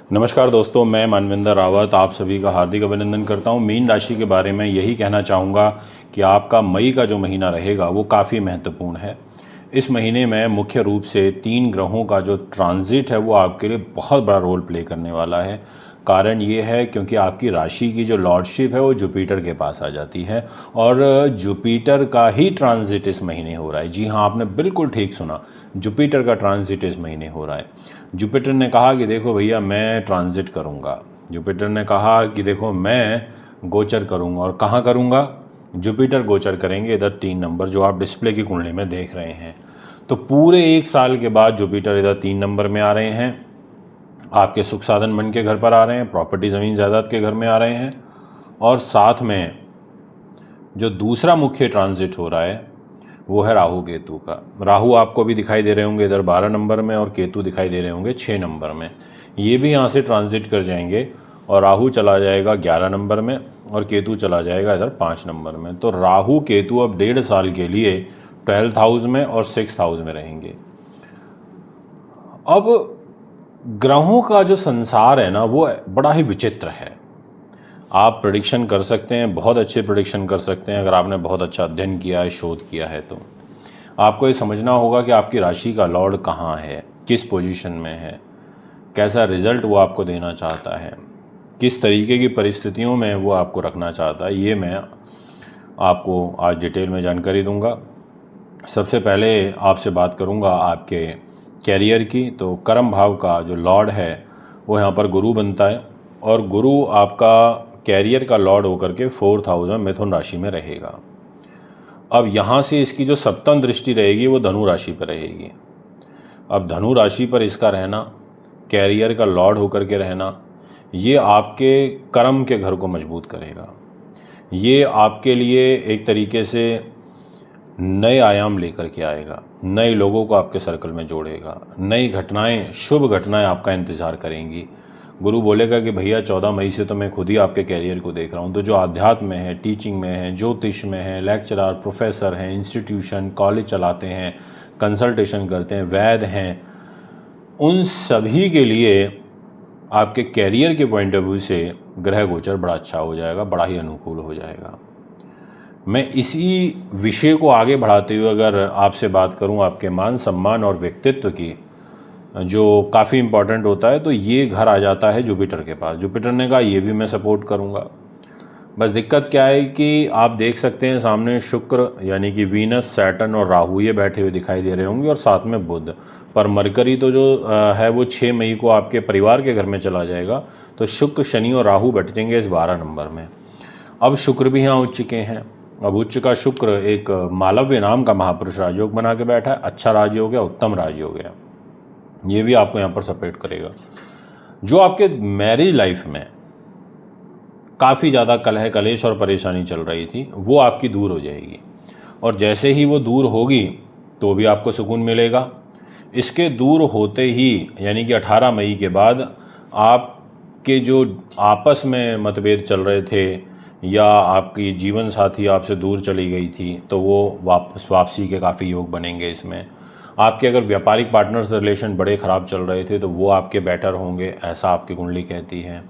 नमस्कार दोस्तों, मैं मानवेंद्र रावत आप सभी का हार्दिक अभिनंदन करता हूं। मीन राशि के बारे में यही कहना चाहूँगा कि आपका मई का जो महीना रहेगा वो काफ़ी महत्वपूर्ण है। इस महीने में मुख्य रूप से 3 ग्रहों का जो ट्रांजिट है वो आपके लिए बहुत बड़ा रोल प्ले करने वाला है। कारण ये है क्योंकि आपकी राशि की जो लॉर्डशिप है वो जुपिटर के पास आ जाती है और जुपिटर का ही ट्रांजिट इस महीने हो रहा है। जी हाँ, आपने बिल्कुल ठीक सुना, जुपिटर का ट्रांजिट इस महीने हो रहा है। जुपिटर ने कहा कि देखो भैया मैं ट्रांजिट करूँगा। जुपिटर ने कहा कि देखो मैं गोचर करूँगा। और कहाँ करूँगा? जुपिटर गोचर करेंगे इधर 3 नंबर जो आप डिस्प्ले की कुंडली में देख रहे हैं। तो पूरे 1 साल के बाद जुपिटर इधर 3 नंबर में आ रहे हैं, आपके सुख साधन मन के घर पर आ रहे हैं, प्रॉपर्टी ज़मीन जायदाद के घर में आ रहे हैं। और साथ में जो दूसरा मुख्य ट्रांजिट हो रहा है वो है राहु केतु का। राहु आपको भी दिखाई दे रहे होंगे इधर 12 नंबर में और केतु दिखाई दे रहे होंगे 6 नंबर में। ये भी यहाँ से ट्रांजिट कर जाएंगे और राहु चला जाएगा 11 नंबर में और केतु चला जाएगा इधर 5 नंबर में। तो राहु केतु अब 1.5 साल के लिए 12th हाउस में और 6th हाउस में रहेंगे। अब ग्रहों का जो संसार है ना वो बड़ा ही विचित्र है। आप प्रेडिक्शन कर सकते हैं, बहुत अच्छे प्रेडिक्शन कर सकते हैं अगर आपने बहुत अच्छा अध्ययन किया है, शोध किया है। तो आपको ये समझना होगा कि आपकी राशि का लॉर्ड कहाँ है, किस पोजीशन में है, कैसा रिजल्ट वो आपको देना चाहता है, किस तरीके की परिस्थितियों में वो आपको रखना चाहता है। ये मैं आपको आज डिटेल में जानकारी दूंगा। सबसे पहले आपसे बात करूंगा आपके कैरियर की। तो कर्म भाव का जो लॉर्ड है वो यहाँ पर गुरु बनता है और गुरु आपका कैरियर का लॉर्ड होकर के 4th हाउस में मिथुन राशि में रहेगा। अब यहाँ से इसकी जो सप्तम दृष्टि रहेगी वो धनु राशि पर रहेगी। अब धनु राशि पर इसका रहना, कैरियर का लॉर्ड होकर के रहना, ये आपके कर्म के घर को मजबूत करेगा। ये आपके लिए एक तरीके से नए आयाम लेकर के आएगा, नए लोगों को आपके सर्कल में जोड़ेगा, नई घटनाएं, शुभ घटनाएं आपका इंतज़ार करेंगी। गुरु बोलेगा कि भैया 14 मई से तो मैं खुद ही आपके कैरियर को देख रहा हूँ। तो जो आध्यात्म में है, टीचिंग में है, ज्योतिष में है, लेक्चरर, प्रोफेसर हैं, इंस्टीट्यूशन, कॉलेज चलाते हैं, कंसल्टेशन करते हैं, वैद्य हैं, उन सभी के लिए आपके कैरियर के पॉइंट ऑफ व्यू से ग्रह गोचर बड़ा अच्छा हो जाएगा, बड़ा ही अनुकूल हो जाएगा। मैं इसी विषय को आगे बढ़ाते हुए अगर आपसे बात करूं आपके मान सम्मान और व्यक्तित्व की, जो काफ़ी इम्पॉर्टेंट होता है, तो ये घर आ जाता है जुपिटर के पास। जुपिटर ने कहा ये भी मैं सपोर्ट करूंगा। बस दिक्कत क्या है कि आप देख सकते हैं सामने शुक्र यानी कि वीनस, सैटर्न और राहु ये बैठे हुए दिखाई दे रहे होंगे और साथ में बुध। पर मरकरी तो जो है वो 6 मई को आपके परिवार के घर में चला जाएगा। तो शुक्र, शनि और राहु बैठ जाएंगे इस 12 नंबर में। अब शुक्र भी यहाँ उच्च के हैं। अब उच्च का शुक्र एक मालव्य नाम का महापुरुष राजयोग बना के बैठा है। अच्छा राजयोग है, उत्तम राजयोग है, ये भी आपको यहाँ पर सपोर्ट करेगा। जो आपके मैरिज लाइफ में काफ़ी ज़्यादा कलह, कलेश और परेशानी चल रही थी वो आपकी दूर हो जाएगी। और जैसे ही वो दूर होगी तो भी आपको सुकून मिलेगा। इसके दूर होते ही यानी कि 18 मई के बाद आपके जो आपस में मतभेद चल रहे थे या आपकी जीवन साथी आपसे दूर चली गई थी तो वो वापसी के काफ़ी योग बनेंगे इसमें। आपके अगर व्यापारिक पार्टनर्स रिलेशन बड़े ख़राब चल रहे थे तो वो आपके बेटर होंगे, ऐसा आपकी कुंडली कहती है।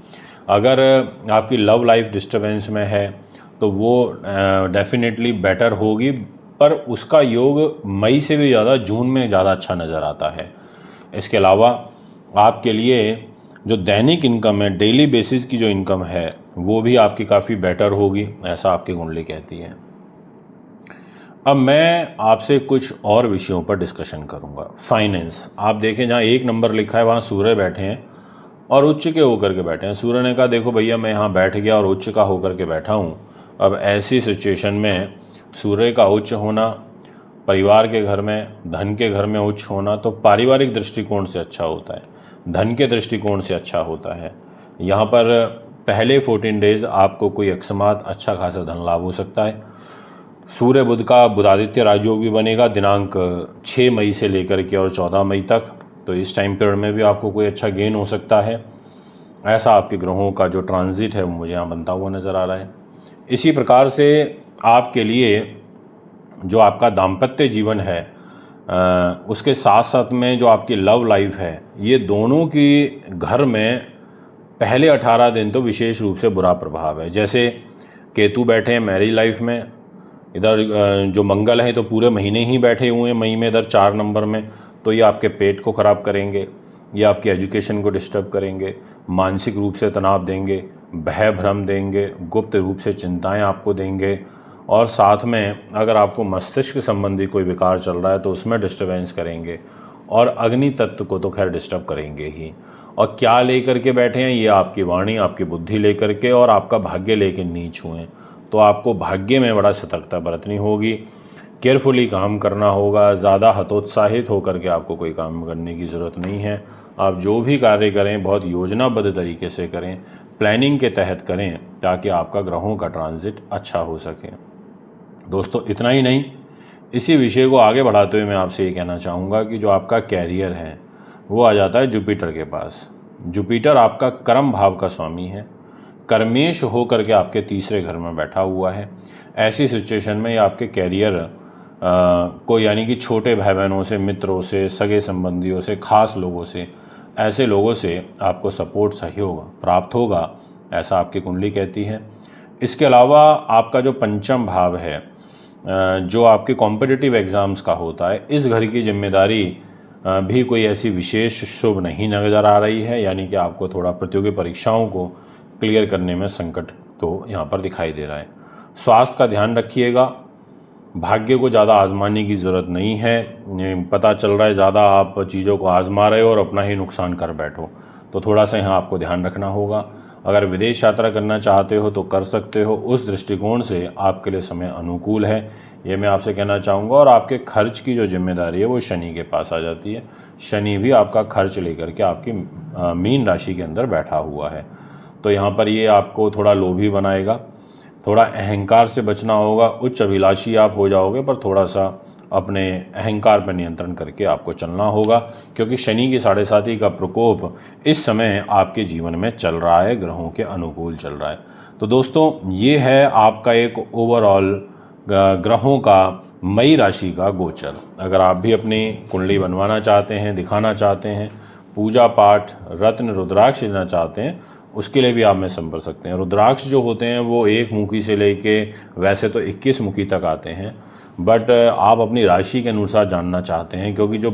अगर आपकी लव लाइफ डिस्टर्बेंस में है तो वो डेफिनेटली बेटर होगी, पर उसका योग मई से भी ज़्यादा जून में ज़्यादा अच्छा नज़र आता है। इसके अलावा आपके लिए जो दैनिक इनकम है, डेली बेसिस की जो इनकम है वो भी आपकी काफ़ी बेटर होगी, ऐसा आपकी कुंडली कहती है। अब मैं आपसे कुछ और विषयों पर डिस्कशन करूंगा। फाइनेंस, आप देखें जहाँ 1 नंबर लिखा है वहाँ सूर्य बैठे हैं और उच्च के होकर के बैठे हैं। सूर्य ने कहा देखो भैया मैं यहाँ बैठ गया और उच्च का होकर के बैठा हूँ। अब ऐसी सिचुएशन में सूर्य का उच्च होना, परिवार के घर में, धन के घर में उच्च होना तो पारिवारिक दृष्टिकोण से अच्छा होता है, धन के दृष्टिकोण से अच्छा होता है। यहाँ पर पहले 14 डेज आपको कोई अकस्मात अच्छा खासा धन लाभ हो सकता है। सूर्य बुध का बुधादित्य राजयोग भी बनेगा दिनांक 6 मई से लेकर के और 14 मई तक। तो इस टाइम पीरियड में भी आपको कोई अच्छा गेन हो सकता है। ऐसा आपके ग्रहों का जो ट्रांजिट है वो मुझे यहाँ बनता हुआ नज़र आ रहा है। इसी प्रकार से आपके लिए जो आपका दाम्पत्य जीवन है उसके साथ साथ में जो आपकी लव लाइफ है, ये दोनों की घर में पहले 18 दिन तो विशेष रूप से बुरा प्रभाव है। जैसे केतु बैठे हैं मैरिज लाइफ में, इधर जो मंगल है तो पूरे महीने ही बैठे हुए हैं मई में इधर 4 नंबर में, तो ये आपके पेट को ख़राब करेंगे, ये आपकी एजुकेशन को डिस्टर्ब करेंगे, मानसिक रूप से तनाव देंगे, भय भ्रम देंगे, गुप्त रूप से चिंताएं आपको देंगे, और साथ में अगर आपको मस्तिष्क संबंधी कोई विकार चल रहा है तो उसमें डिस्टर्बेंस करेंगे, और अग्नि तत्व को तो खैर डिस्टर्ब करेंगे ही। और क्या लेकर के बैठे हैं, ये आपकी वाणी, आपकी बुद्धि लेकर के, और आपका भाग्य लेकर नीच हुए हैं। तो आपको भाग्य में बड़ा सतर्कता बरतनी होगी, केयरफुली काम करना होगा। ज़्यादा हतोत्साहित होकर के आपको कोई काम करने की ज़रूरत नहीं है। आप जो भी कार्य करें बहुत योजनाबद्ध तरीके से करें, प्लानिंग के तहत करें, ताकि आपका ग्रहों का ट्रांजिट अच्छा हो सके। दोस्तों इतना ही नहीं, इसी विषय को आगे बढ़ाते हुए मैं आपसे ये कहना चाहूँगा कि जो आपका कैरियर है वो आ जाता है जुपिटर के पास। जुपिटर आपका कर्म भाव का स्वामी है, कर्मेश हो करके आपके तीसरे घर में बैठा हुआ है। ऐसी सिचुएशन में ये आपके कैरियर को, यानी कि छोटे भाई बहनों से, मित्रों से, सगे संबंधियों से, खास लोगों से, ऐसे लोगों से आपको सपोर्ट, सहयोग प्राप्त होगा, ऐसा आपकी कुंडली कहती है। इसके अलावा आपका जो पंचम भाव है, जो आपके कॉम्पिटिटिव एग्ज़ाम्स का होता है, इस घर की जिम्मेदारी भी कोई ऐसी विशेष शुभ नहीं नज़र आ रही है, यानी कि आपको थोड़ा प्रतियोगी परीक्षाओं को क्लियर करने में संकट तो यहाँ पर दिखाई दे रहा है। स्वास्थ्य का ध्यान रखिएगा, भाग्य को ज़्यादा आजमाने की ज़रूरत नहीं है। पता चल रहा है ज़्यादा आप चीज़ों को आजमा रहे हो और अपना ही नुकसान कर बैठो, तो थोड़ा सा यहाँ आपको ध्यान रखना होगा। अगर विदेश यात्रा करना चाहते हो तो कर सकते हो, उस दृष्टिकोण से आपके लिए समय अनुकूल है, ये मैं आपसे कहना चाहूँगा। और आपके खर्च की जो जिम्मेदारी है वो शनि के पास आ जाती है। शनि भी आपका खर्च लेकर के आपकी मीन राशि के अंदर बैठा हुआ है, तो यहाँ पर ये आपको थोड़ा लोभी बनाएगा। थोड़ा अहंकार से बचना होगा, उच्च अभिलाषी आप हो जाओगे, पर थोड़ा सा अपने अहंकार पर नियंत्रण करके आपको चलना होगा, क्योंकि शनि की 7.5 का प्रकोप इस समय आपके जीवन में चल रहा है, ग्रहों के अनुकूल चल रहा है। तो दोस्तों ये है आपका एक ओवरऑल ग्रहों का मई राशि का गोचर। अगर आप भी अपनी कुंडली बनवाना चाहते हैं, दिखाना चाहते हैं, पूजा पाठ रत्न रुद्राक्ष लेना चाहते हैं, उसके लिए भी आप में संपर्क सकते हैं। रुद्राक्ष जो होते हैं वो 1 मुखी से लेके वैसे तो 21 मुखी तक आते हैं, बट आप अपनी राशि के अनुसार जानना चाहते हैं, क्योंकि जो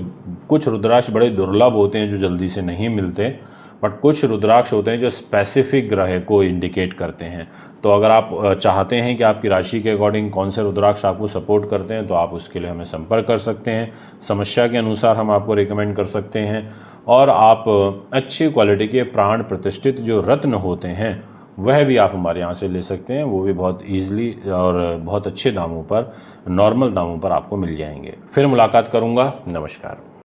कुछ रुद्राक्ष बड़े दुर्लभ होते हैं जो जल्दी से नहीं मिलते, बट कुछ रुद्राक्ष होते हैं जो स्पेसिफिक ग्रह को इंडिकेट करते हैं। तो अगर आप चाहते हैं कि आपकी राशि के अकॉर्डिंग कौन से रुद्राक्ष आपको सपोर्ट करते हैं, तो आप उसके लिए हमें संपर्क कर सकते हैं। समस्या के अनुसार हम आपको रिकमेंड कर सकते हैं, और आप अच्छी क्वालिटी के प्राण प्रतिष्ठित जो रत्न होते हैं वह भी आप हमारे यहाँ से ले सकते हैं। वो भी बहुत ईजिली और बहुत अच्छे दामों पर, नॉर्मल दामों पर आपको मिल जाएंगे। फिर मुलाकात करूँगा। नमस्कार।